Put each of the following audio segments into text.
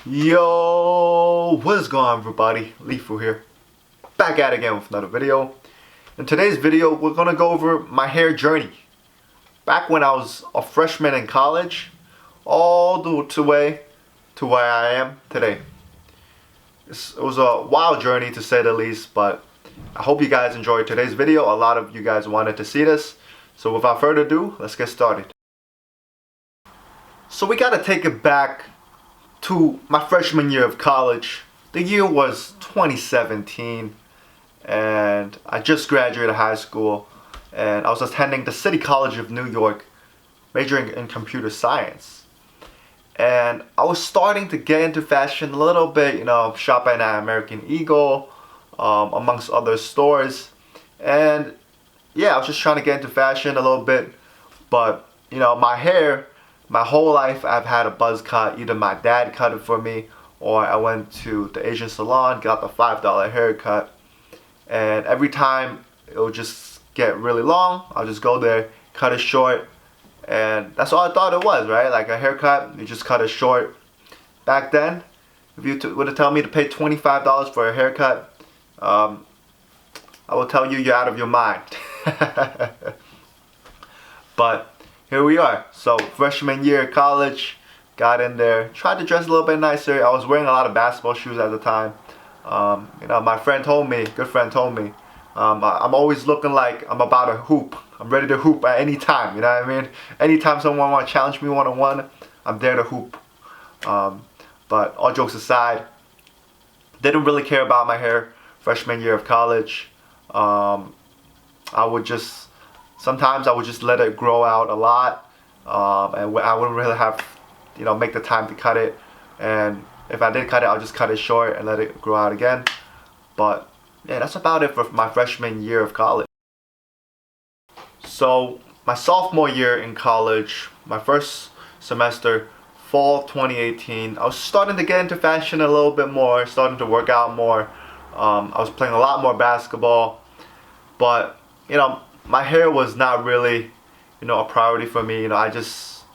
Yo, what is going on, everybody? Lifu here, back at it again with another video. In today's video, we're gonna go over my hair journey. Back when I was a freshman in college, all the way to where I am today. It was a wild journey to say the least, but I hope you guys enjoyed today's video. A lot of you guys wanted to see this, so without further ado, let's get started. So we gotta take it back to my freshman year of college. The year was 2017 and I just graduated high school and I was attending the City College of New York, majoring in computer science. And I was starting to get into fashion a little bit, shopping at American Eagle, amongst other stores. And yeah, I was just trying to get into fashion a little bit. But my hair, my whole life I've had a buzz cut. Either my dad cut it for me or I went to the Asian salon, got the $5 haircut. And every time it would just get really long, I'll just go there, cut it short. And that's all I thought it was, right? Like a haircut, you just cut it short. Back then, if you were to tell me to pay $25 for a haircut, I will tell you you're out of your mind. But here we are. So freshman year of college, got in there, tried to dress a little bit nicer. I was wearing a lot of basketball shoes at the time. My friend told me, good friend told me, I'm always looking like I'm about to hoop. I'm ready to hoop at any time, you know what I mean? Anytime someone want to challenge me one-on-one, I'm there to hoop. But all jokes aside, didn't really care about my hair freshman year of college. Sometimes I would just let it grow out a lot, and I wouldn't really have, make the time to cut it. And if I did cut it, I'll just cut it short and let it grow out again. But yeah, that's about it for my freshman year of college. So my sophomore year in college, my first semester, fall 2018, I was starting to get into fashion a little bit more, starting to work out more. I was playing a lot more basketball, but my hair was not really, a priority for me. I just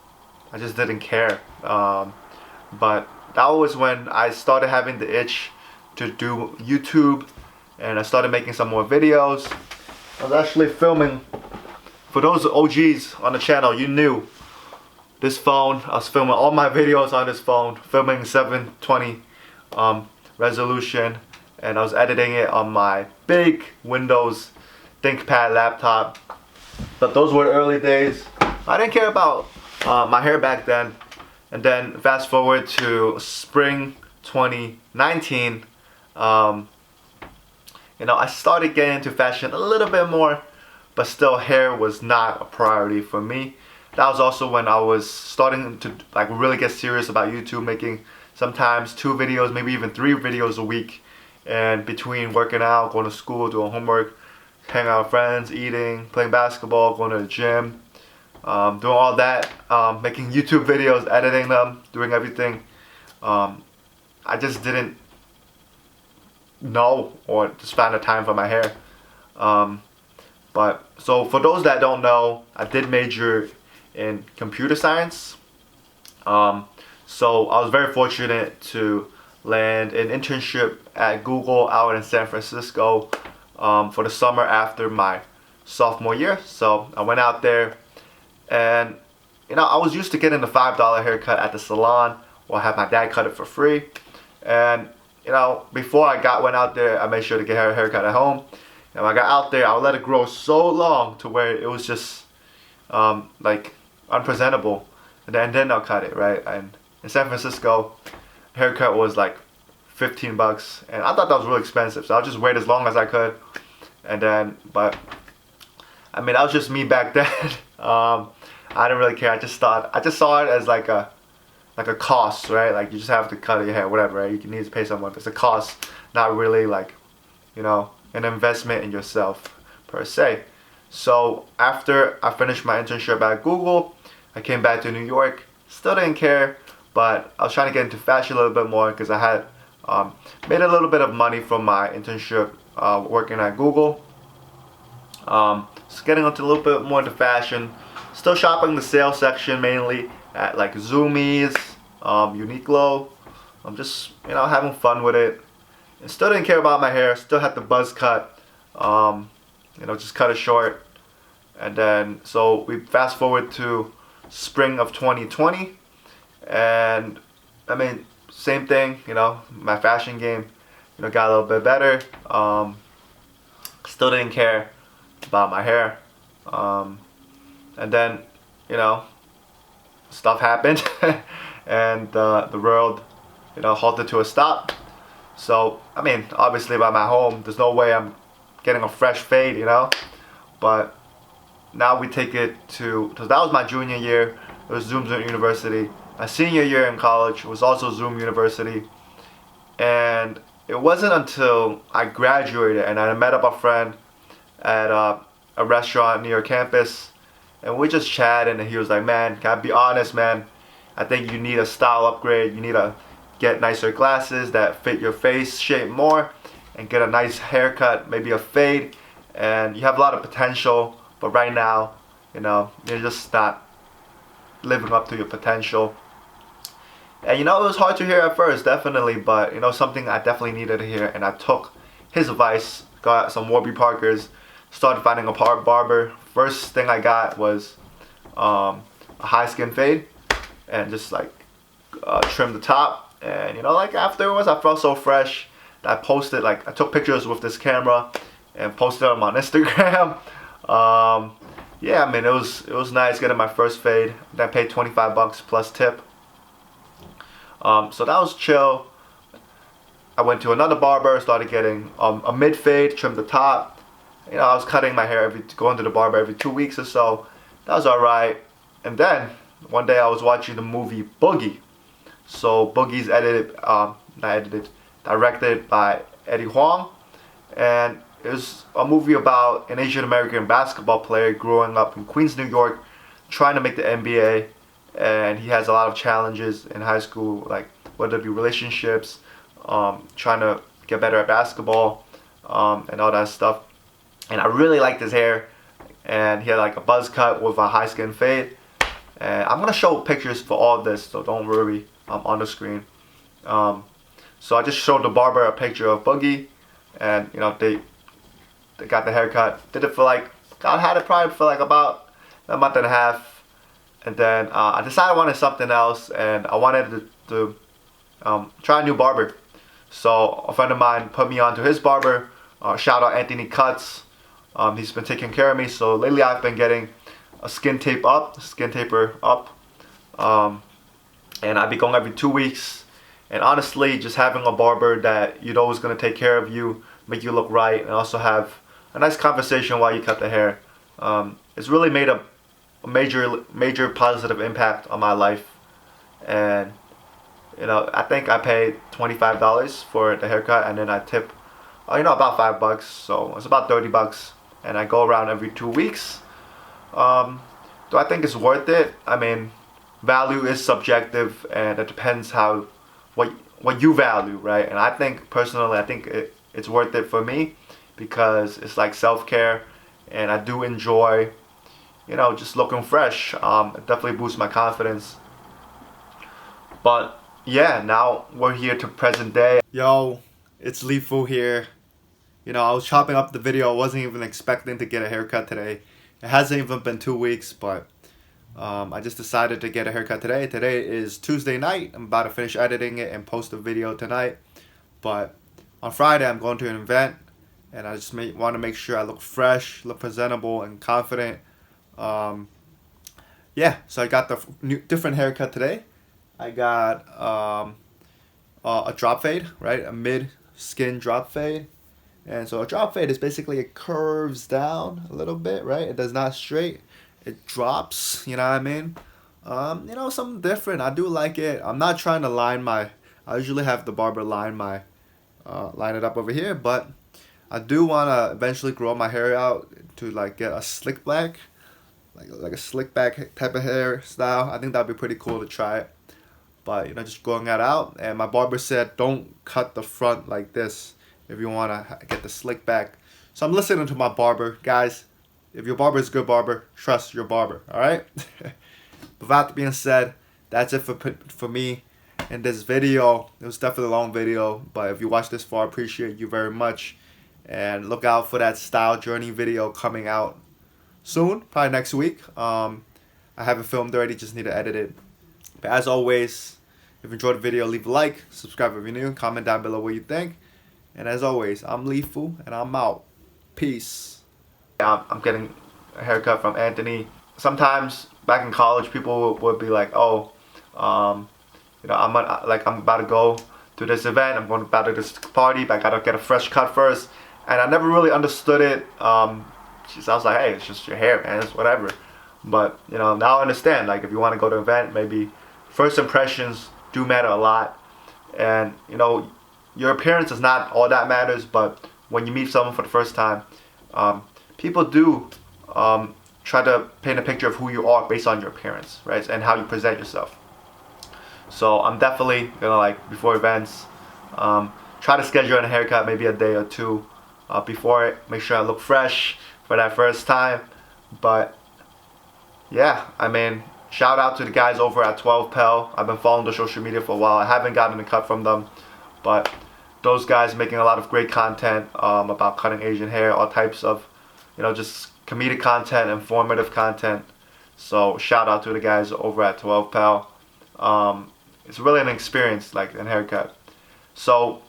didn't care. But that was when I started having the itch to do YouTube, and I started making some more videos. I was actually filming, for those OGs on the channel, you knew this phone. I was filming all my videos on this phone, filming 720 resolution, and I was editing it on my big Windows ThinkPad laptop. But those were the early days. I didn't care about my hair back then. And then fast forward to spring 2019, I started getting into fashion a little bit more, but still hair was not a priority for me. That was also when I was starting to really get serious about YouTube, making sometimes 2 videos, maybe even 3 videos a week. And between working out, going to school, doing homework, hanging out with friends, eating, playing basketball, going to the gym, doing all that, making YouTube videos, editing them, doing everything. I just didn't know or just find the time for my hair. But so for those that don't know, I did major in computer science. So I was very fortunate to land an internship at Google out in San Francisco for the summer after my sophomore year. So I went out there, and I was used to getting the $5 haircut at the salon, or have my dad cut it for free. And before I went out there, I made sure to get her a haircut at home. And when I got out there, I would let it grow so long to where it was just unpresentable, and then I'll cut it, right? And in San Francisco, haircut was like $15, and I thought that was really expensive, so I'll just wait as long as I could. And then, but that was just me back then. I didn't really care. I just saw it as like a cost, right? Like you just have to cut your hair, whatever, right? You need to pay someone. It's a cost, not really an investment in yourself per se. So after I finished my internship at Google, I came back to New York. Still didn't care, but I was trying to get into fashion a little bit more because I had made a little bit of money from my internship working at Google. Just getting into a little bit more into fashion. Still shopping the sale section mainly at like Zoomies, Uniqlo, I'm just, having fun with it. And still didn't care about my hair. Still had the buzz cut. Just cut it short. And then, so we fast forward to spring of 2020. And, I mean, same thing, my fashion game, got a little bit better. Still didn't care about my hair. And then, stuff happened. And the world, halted to a stop. So, I mean, obviously by my home, there's no way I'm getting a fresh fade, But now we take it to, because that was my junior year. It was Zoom University. My senior year in college was also Zoom University. And it wasn't until I graduated and I met up a friend at a restaurant near campus. And we just chatted and he was like, man, can I be honest, man? I think you need a style upgrade. You need to get nicer glasses that fit your face shape more and get a nice haircut, maybe a fade. And you have a lot of potential, but right now, you're just not living up to your potential. And it was hard to hear at first, definitely, but something I definitely needed to hear, and I took his advice, got some Warby Parkers, started finding a barber. First thing I got was a high skin fade, and just like trim the top. And afterwards I felt so fresh that I posted, I took pictures with this camera and posted them on Instagram. Yeah, I mean, it was nice getting my first fade. Then I paid $25 plus tip. So that was chill. I went to another barber, started getting a mid fade, trimmed the top. I was cutting my hair going to the barber every 2 weeks or so. That was alright. And then one day I was watching the movie Boogie. So Boogie's directed by Eddie Huang, and it was a movie about an Asian American basketball player growing up in Queens, New York, trying to make the NBA, and he has a lot of challenges in high school, like whether it be relationships, trying to get better at basketball, and all that stuff. And I really liked his hair, and he had a buzz cut with a high skin fade. And I'm gonna show pictures for all this, so don't worry. On the screen. So I just showed the barber a picture of Boogie, and they got the haircut. Did it for I had it probably for about a month and a half, and then I decided I wanted something else, and I wanted to try a new barber. So a friend of mine put me onto his barber. Shout out Anthony Cuts. He's been taking care of me. So lately I've been getting a skin taper up. And I'd be going every 2 weeks. And honestly, just having a barber that you know is going to take care of you, make you look right, and also have a nice conversation while you cut the hair, it's really made a major positive impact on my life. And I think I paid $25 for the haircut, and then I tip about $5, so it's about $30. And I go around every 2 weeks. Do I think it's worth it? I mean, value is subjective, and it depends what you value, right? And I think personally, it's worth it for me because it's like self-care, and I do enjoy just looking fresh. It definitely boosts my confidence. But yeah, now we're here to present day. Yo, it's Lifu here. I was chopping up the video. I wasn't even expecting to get a haircut today. It hasn't even been 2 weeks, but I just decided to get a haircut today. Today is Tuesday night. I'm about to finish editing it and post a video tonight. But on Friday, I'm going to an event, and I just want to make sure I look fresh, look presentable, and confident. Yeah, so I got the different haircut today. I got a drop fade, right? A mid-skin drop fade. And so a drop fade is basically it curves down a little bit, right? It does not straight. It drops, you know what I mean? Something different. I do like it. I'm not trying to I usually have the barber line it up over here, but I do want to eventually grow my hair out to get a slick back, like a slick back type of hairstyle. I think that'd be pretty cool to try it. But just growing that out. And my barber said don't cut the front like this if you want to get the slick back. So I'm listening to my barber, guys. If your barber is a good barber, trust your barber, all right? With that being said, that's it for me. in this video. It was definitely a long video, but if you watched this far, I appreciate you very much. And look out for that style journey video coming out soon, probably next week. I haven't filmed already, just need to edit it. But as always, if you enjoyed the video, leave a like, subscribe if you're new, comment down below what you think. And as always, I'm Lifu, and I'm out. Peace. I'm getting a haircut from Anthony. Sometimes back in college, people would be like, "Oh, you know, I'm about to go to this event. I'm going about to this party, but I gotta get a fresh cut first." And I never really understood it. I was like, "Hey, it's just your hair, man. It's whatever." But you know, now I understand. Like, if you want to go to an event, maybe first impressions do matter a lot. And you know, your appearance is not all that matters, but when you meet someone for the first time, people do try to paint a picture of who you are based on your appearance, right? And how you present yourself. So I'm definitely gonna, like, before events, try to schedule a haircut maybe a day or two before it. Make sure I look fresh for that first time. But yeah, I mean, shout out to the guys over at 12 Pel. I've been following the social media for a while. I haven't gotten a cut from them, but those guys making a lot of great content about cutting Asian hair, all types of, you know, just comedic content, informative content. So shout out to the guys over at 12 Pel. It's really an experience, like, in haircut. So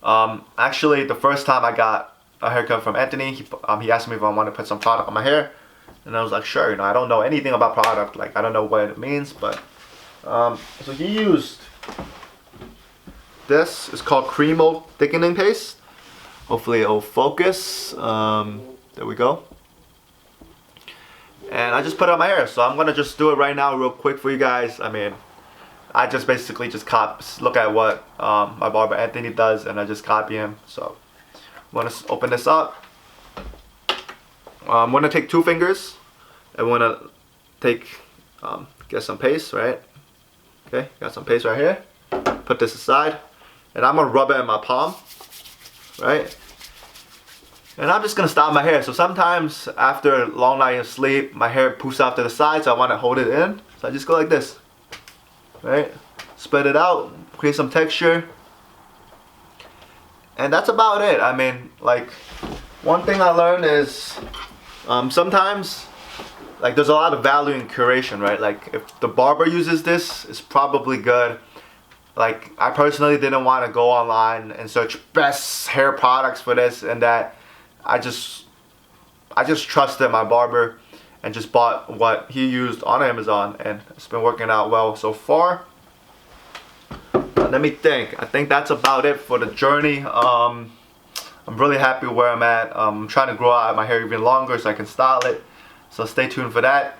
actually, the first time I got a haircut from Anthony, he asked me if I wanted to put some product on my hair, and I was like, sure. You know, I don't know anything about product, like, I don't know what it means, but so he used this. It's called Cremo thickening paste. Hopefully it'll focus. There we go. And I just put it on my hair, so I'm gonna just do it right now real quick for you guys. I mean, I just basically just look at what my barber Anthony does, and I just copy him. So I'm gonna open this up. I'm gonna take 2 fingers. I'm gonna take get some paste, right? Okay, got some paste right here. Put this aside, and I'm gonna rub it in my palm, right? And I'm just gonna style my hair. So sometimes after a long night of sleep, my hair poofs out to the side, so I wanna hold it in. So I just go like this, right? Spread it out, create some texture. And that's about it. I mean, like, one thing I learned is sometimes, like, there's a lot of value in curation, right? Like, if the barber uses this, it's probably good. Like, I personally didn't want to go online and search best hair products for this and that. I just trusted my barber and just bought what he used on Amazon, and it's been working out well so far. Let me think. I think that's about it for the journey. I'm really happy where I'm at. I'm trying to grow out my hair even longer so I can style it. So stay tuned for that.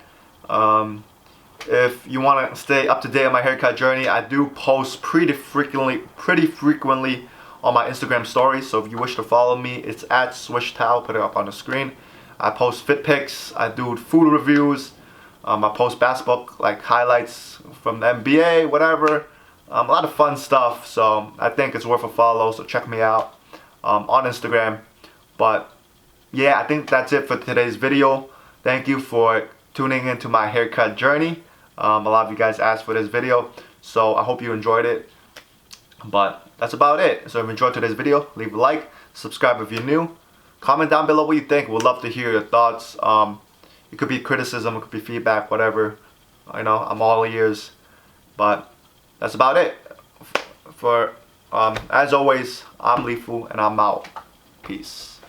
If you want to stay up to date on my haircut journey, I do post pretty frequently on my Instagram stories. So if you wish to follow me, it's at Shoutout. Put it up on the screen. I post fit pics. I do food reviews. I post basketball, like, highlights from the NBA, whatever. A lot of fun stuff. So I think it's worth a follow. So check me out on Instagram. But yeah, I think that's it for today's video. Thank you for tuning into my haircut journey. A lot of you guys asked for this video, so I hope you enjoyed it. But that's about it. So if you enjoyed today's video, leave a like, subscribe if you're new, comment down below what you think. We'd love to hear your thoughts. It could be criticism, it could be feedback, whatever. I know, I'm all ears. But that's about it. For as always, I'm Lifu, and I'm out. Peace.